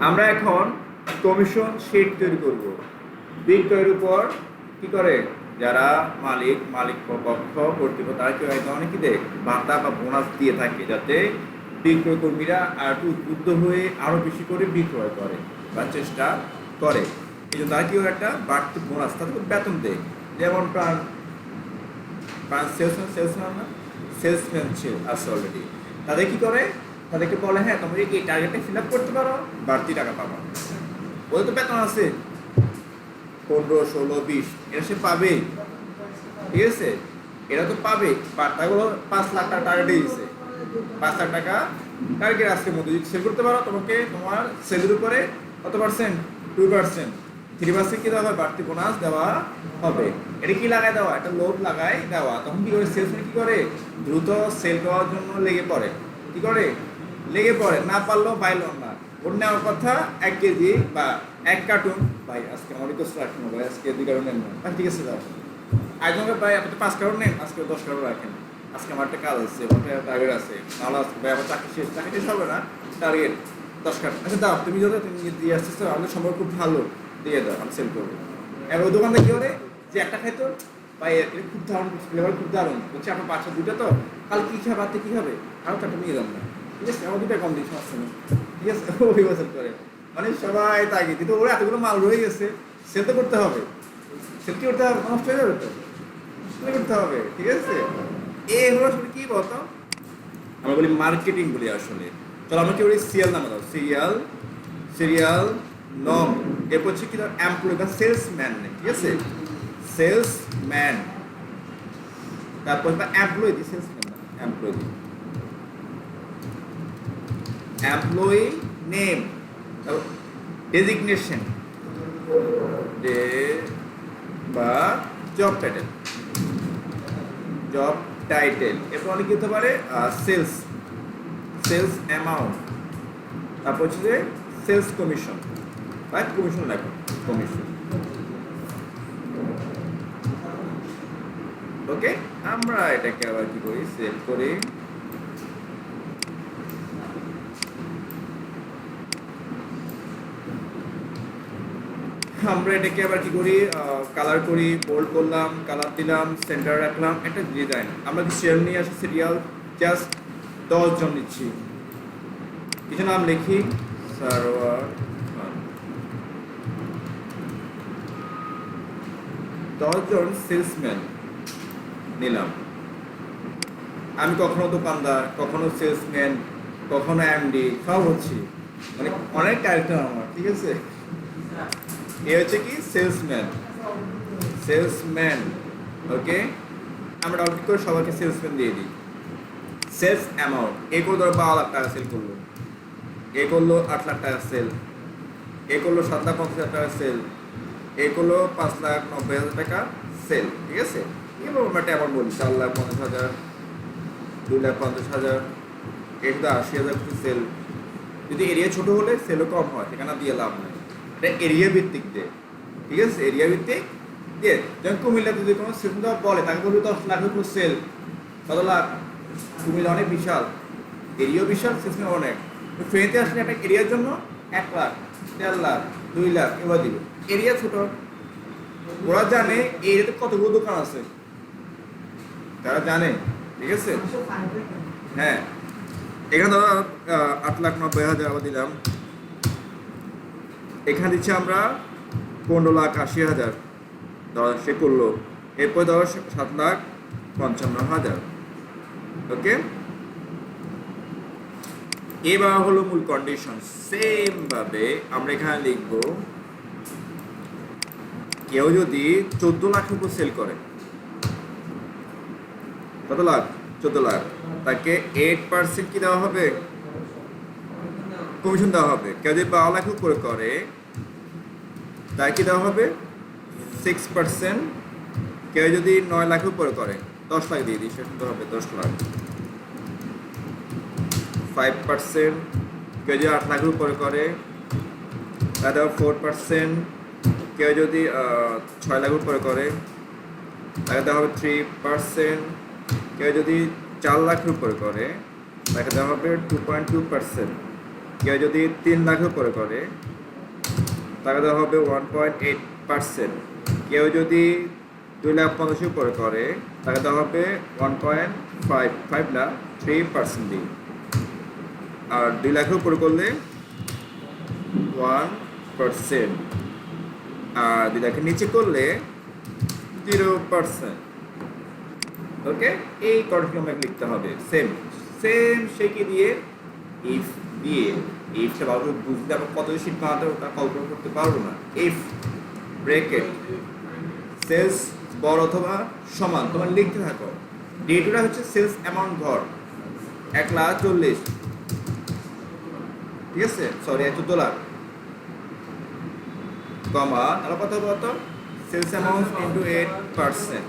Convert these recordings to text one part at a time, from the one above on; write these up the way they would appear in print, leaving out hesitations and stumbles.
আমরা এখন commission sheet তৈরি করব। বিক্রয়ের উপর কি করে যারা মালিক পক্ষ কর্তৃপক্ষ তারা কেউ এক ধরনের কি দেয় ভাতা বা বোনাস দিয়ে থাকে, যাতে বিক্রয় কর্মীরা আর একটু উদ্বুদ্ধ হয়ে আরো বেশি করে বিক্রয় করে বা চেষ্টা করে। এই জন্য তারা কেউ একটা বাড়তি বোনাস তাদেরকে বেতন দেয়। যেমন প্রাণ সেলসম্যান ছিল আছে অলরেডি, তাদের কি করে, তাদেরকে বলে হ্যাঁ তোমরা এই টার্গেটটা ফিল আপ করতে পারো, বাড়তি টাকা পাবা। ওদের তো বেতন আছে 15, 16, 20, এটা সে পাবেই, ঠিক আছে, এরা তো পাবে। তাগুলো 5 লাখ টাকা টার্গেট দিয়েছে, 5 লাখ টাকা টার্গেট আজকের মধ্যে যদি সেল করতে পারো তোমাকে তোমার সেলের উপরে কত পার্সেন্ট, 2%, 3% কি দেওয়া হবে, বাড়তি বোনাস দেওয়া হবে। এটা কি লাগাই দেওয়া, একটা লোভ লাগাই দেওয়া। তখন কি করে সেলসম্যান কি করে, দ্রুত সেল করার জন্য লেগে পড়ে, কি করে লেগে পড়ে, না পারলেও পাইলো না, ওর নেওয়ার কথা 1 কেজি বা 1 কার্টুন, ভাই আজকে আমার রিকোয়েস্ট রাখেন ভাই, আজকে 2 কার্টুন নেন না, ঠিক আছে দাও। একজনকে ভাই আপনি তো 5 কার্টুন নেন, আজকে 10 কার্টুন রাখেন, আজকে আমার একটা কাজ আছে, আমার একটা টার্গেট আছে, নাহলে আজকে ভাই আমার চাকরি শেষ হবে না, টার্গেট 10 কার্টুন। আচ্ছা দাও, তুমি যদি তুমি দিয়ে আসতেছো, আমাদের সম্পর্ক খুব ভালো, দিয়ে দাও, আমি সেল করবো। এবার ওই দোকানটা কি করে, যে একটা খাইতো ভাই এটা খুব দারুণ, ফ্লেভার খুব দারুণ, বলছে আপনার বাচ্চা 2টা তো, কাল কী খাবে, রাতে কী খাবে, আরও চারটা নিয়ে যান না, ঠিক আছে, আমার 2টা কম দিই, সমস্যা নেই, ঠিক আছে। ওই বছর করে মানে সবাই তাকে, কিন্তু ওরা এতগুলো মাল রয়ে গেছে, সেল তো করতে হবে, সেল কি করতে হবে, নষ্ট হয়ে যাবে তো, সেল করতে হবে, ঠিক আছে। এ হলো আসলে কি বলতো, আমরা বলি মার্কেটিং বলি আসলে। চলো আমরা কি বলি, সিরিয়াল নামে দাও, সিরিয়াল নম, এরপর হচ্ছে কি, এমপ্লয় বা সেলসম্যান, ঠিক আছে, সেলসম্যান, তারপর বা এমপ্লয়ি, সেলসম্যান না, এমপ্লয়ি নেম, ডেজিগনেশন বা জব টাইটেল, এরপর অনেক হতে পারে সেলস অ্যামাউন্ট, তারপর হচ্ছে যে সেলস কমিশন বা কমিশন লেখো, কমিশন। ওকে, আমরা এটাকে আবার কি করি, সেভ করি। আমরা এটাকে আবার কি করি, কালার করি, বোল্ড করলাম, কালার দিলাম, সেন্টার রাখলাম, একটা ডিজাইন। আমরা কি শেয়ার নিয়ে আসি, সিরিয়াল জাস্ট 10 জন নিচ্ছি, কিছু নাম লিখি, সারওয়ার, 10 জন সেলসম্যান নিলাম। আমি কখনো দোকানদার, কখনো সেলসম্যান, কখনো এমডি, সব হচ্ছি, মানে অনেক ক্যারেক্টার আমার, ঠিক আছে। এ হচ্ছে কি সেলসম্যান, ওকে। আমরা অল্প করে সবাইকে সেলসম্যান দিয়ে দিই। সেলস অ্যামাউন্ট, এ করলো 12 লাখ টাকা সেল করলো, এ করলো 8 লাখ টাকা সেল, এ করলো 7,50,000 টাকা সেল, এ করলো 5,90,000 টাকা সেল, ঠিক আছে। এবার আমরা আবার বলি 4,50,000, 2,50,000, 1,80,000 সেল। যদি এরিয়া ছোট হলে সেলও কম হয়, সেখানে দিয়ে লাভ নেই, এটা এরিয়া ভিত্তিক দেয়, ঠিক আছে, এরিয়া ভিত্তিক দিয়ে। যেমন কুমিল্লা যদি কোনো সেলটা বলে, তাকে বলবে 10 লাখের উপর সেল, কত লাখ, কুমিল্লা অনেক বিশাল, এরিয়াও বিশাল, সেলসম্যান অনেক। ফ্রেতে আসলে একটা এরিয়ার জন্য 1 লাখ, 1.5 লাখ, 2 লাখ এবার দিবে, এরিয়া ছোট। ওরা জানে এই এরিয়াতে কতগুলো দোকান আছে, তারা জানে, ঠিক আছে। হ্যাঁ, এখানে ধরো 8,90,000 আবার দিলাম, এখানে দিচ্ছি আমরা 15,80,000, ধরো সে করলো, এরপর ধরো 7,55,000, ওকে। এবার হলো মূল কন্ডিশন। সেম ভাবে আমরা এখানে লিখব, কেউ যদি 14 লাখ উপর সেল করে, কত লাখ, 14 লাখ, তাকে 8% কি দেওয়া হবে, কমিশন দেওয়া হবে। কেউ যদি 12 লাখ উপরে করে, তাই কি দেওয়া হবে, 6%। কেউ যদি 9 লাখ উপরে করে, 10 লাখ দিয়ে দিই, সেটা হবে 10 লাখ, 5%। কেউ যদি 8 লাখের উপরে করে, তাই দেওয়া 4%। কেউ যদি 6 লাখ উপরে করে, তাকে দেওয়া হবে 3%। কেউ যদি 4 লাখের উপরে করে, তাকে দেওয়া হবে 2.2%। কেউ যদি 3 লাখের উপরে করে তাকে দেওয়া হবে 1.8%। কেউ যদি 2,50,000 উপরে করে তাকে দেওয়া হবে 1.5 না 3% দিয়ে। আর 2 লাখের উপরে করলে 1%। আর 2 লাখের নিচে করলে 0%। ওকে, এই কন্ডিশন আমাকে লিখতে হবে সেম সেকে দিয়ে ইফ দিয়ে। ইফটা ভালো বুঝতে আবার কত শীট বানাতে হবে তা কল্পনা করতে পারবো না। ইফ ব্রেকেট সেলস বড় অথবা সমান, তোমার লিখতে থাকো। ডেটুটা হচ্ছে সেলস অ্যামাউন্ট ঘর 1,40,000, ঠিক আছে, সরি $14, কমা তাহলে কত সেলস অ্যামাউন্ট ইন্টু 8%,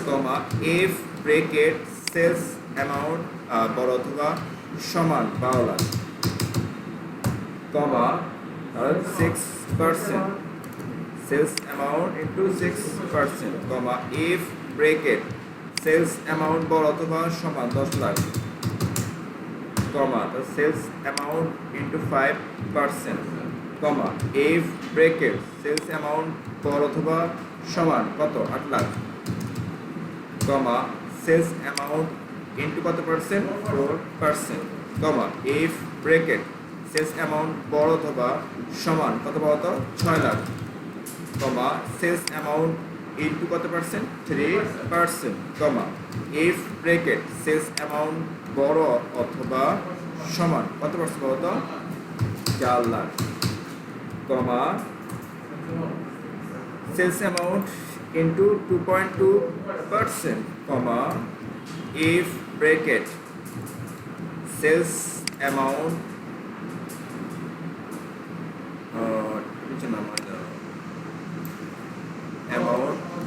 কমা ইফ ব্রেকেট সেলস অ্যামাউন্ট বড় অথবা সমান 12 লাখ, কমা তাহলে 6% সেলস অ্যামাউন্ট ইন্টু 6%, কমা ইফ ব্রেকেট সেলস অ্যামাউন্ট বড় অথবা সমান 10 লাখ, কমা সেলস অ্যামাউন্ট ইন্টু 5%, কমা ইফ ব্রেকেট সেলস অ্যামাউন্ট বড় অথবা সমান কত 8 লাখ, কমা সেলস অ্যামাউন্ট ইন্টু কত পার্সেন্ট 4%, কমা ইফ ব্রেকেট সেলস অ্যামাউন্ট বড় অথবা সমান কত বলতো 6 লাখ, কমা সেলস অ্যামাউন্ট ইন্টু কত পার্সেন্ট 3%, কমা ইফ ব্রেকেট সেলস অ্যামাউন্ট বড় অথবা সমান কত পার্সেন্ট বলতো 4 লাখ, কমা সেলস অ্যামাউন্ট ইন্টু 2.2%, কমা ইফ ব্রেকেট সেলস অ্যামাউন্ট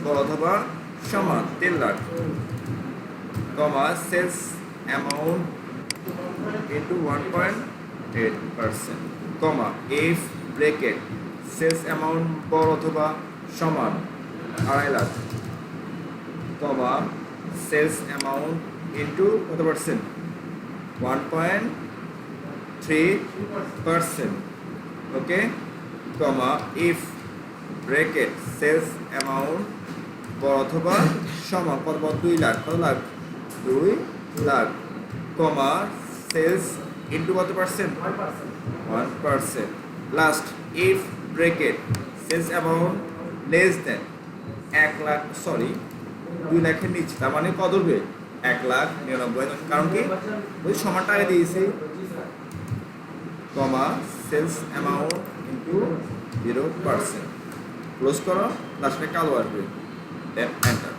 বড় অথবা সমান 3 লাখ, কমা সেলস অ্যামাউন্ট ইন্টু 1.8%, কমা ইফ ব্রেকেট সেলস অ্যামাউন্ট বড় অথবা সমান 2.5 লাখ, কমা সেলস অ্যামাউন্ট ইন্টু কত পার্সেন্ট 1.3%, ওকে, কমা ইফ ব্রেকেট সেলস অ্যামাউন্ট বড় অথবা সমান কত 2 লাখ, কত লাখ 2 লাখ, কমা সেলস ইন্টু কত percent 1%, last if bracket sales amount less than 1 lakh, sorry 2 লাখের নিচে, তার মানে কত হবে 1,99,000, কারণ কি ওই সমান টাকা দিয়েছি, কমা সেলস অ্যামাউন্ট ইন্টু 0%, ক্লোজ করো, লাস্টে কালো আসবে, দেন এন্টার,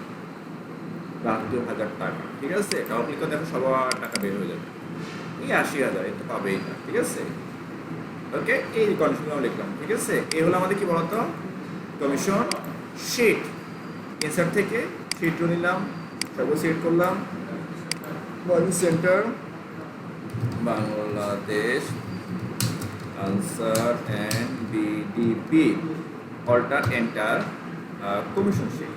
72,000 টাকা, ঠিক আছে। ক্যালকুলেট করে দেখো সবার টাকা বের হয়ে যাবে, এই 80,000 এটা পাবেই না, ঠিক আছে। ওকে, এই কন্ডিশন লিখলাম, ঠিক আছে। এই হলো আমাদের কি বলতো কমিশন শিট। ইনসার্ট থেকে শিট নিলাম, সবগুলো সিলেক্ট করলাম, money centre Bangladesh answer and BDP, alter enter, commission sheet,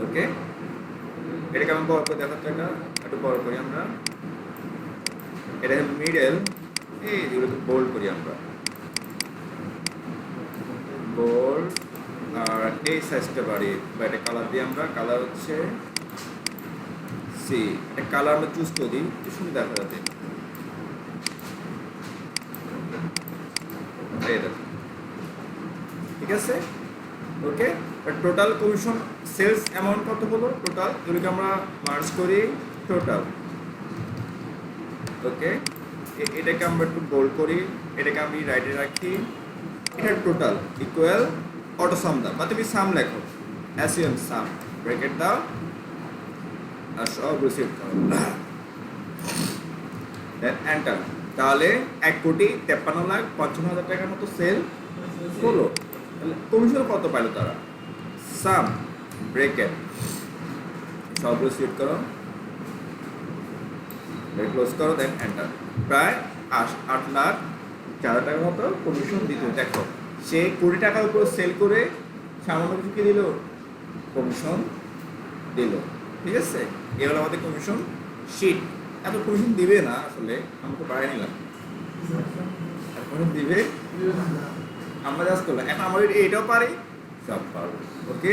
okay. এটাকে আমি বড় করে দেখাচ্ছি, এটা একটু বড় করি আমরা, এটা মিডল, এইগুলোকে বোল্ড করি আমরা, বোল্ড, আর এই সাইজটা বাড়ি বা এটা কালার দিই আমরা, কালার হচ্ছে সি, একটা কালার আমরা চুজ করে দিই একটু সুন্দর দেখা যাবে, ঠিক আছে, ওকে। টোটাল কমিশন সেলস অ্যামাউন্ট কত হলো টোটাল, এগুলোকে আমরা মার্জ করি টোটাল, ওকে। এটাকে আমরা একটু বোল্ড করি, এটাকে আমি রাইটে রাখি, এটা টোটাল ইকুয়াল অটো সাম দাও, বা তুমি সাম লেখো, অ্যাসিয়াম সাম, ব্র্যাকেট দাও আর সব রিসিভ করো, দেন এন্টার। তাহলে 1,53,55,000 টাকার মতো সেল হলো। তাহলে কমিশন কত পাইলো তারা, সাম ব্র্যাকেট সব রিসিভ করো, ক্লোজ করো, দেন এন্টার। প্রায় 8,04,000 টাকার মতো কমিশন দিত। দেখো সে 20 টাকার উপর সেল করে সামান্য কিছু কি দিল, কমিশন দিল, ঠিক আছে। এ হলো আমাদের কমিশন শিট। এত কমিশন দিবে না আসলে, আমাকে বাড়াই নিলাম, এত কমিশন দিবে আমরা জাস্ট করলাম। এখন আমরা এটাও পারি, সব পারবো। ওকে।